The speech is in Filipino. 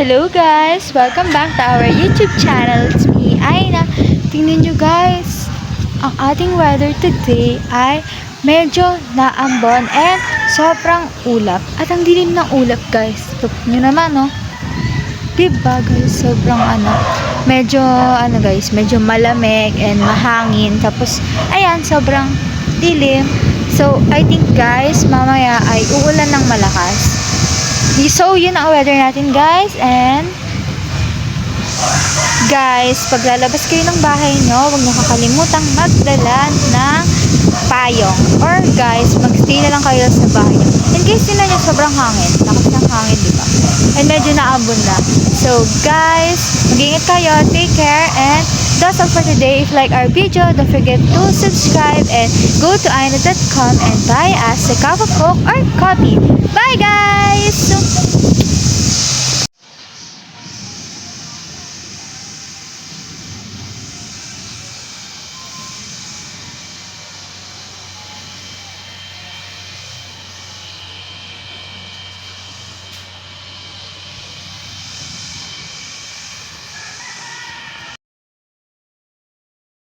Hello guys! Welcome back to our YouTube channel. It's me, Aina. Tingnan nyo guys, ang ating weather today ay medyo naambon and sobrang ulap. At ang dilim ng ulap guys. Look nyo naman no. Diba guys, sobrang medyo medyo malamig and mahangin. Tapos, ayan, sobrang dilim. So, I think guys, mamaya ay uulan ng malakas. So, yun ang weather natin guys. And guys, pag lalabas kayo ng bahay nyo, huwag nyo kakalimutang magdala ng payong. Or guys, magstay na lang kayo sa bahay nyo. In case nila nyo sobrang hangin. Lakas ng hangin, diba? And medyo naabon na. So guys, mag-ingat kayo. Take care. And that's all for today. If you like our video, don't forget to subscribe and go to aina.com and buy us a cup of Coke or coffee. Bye guys!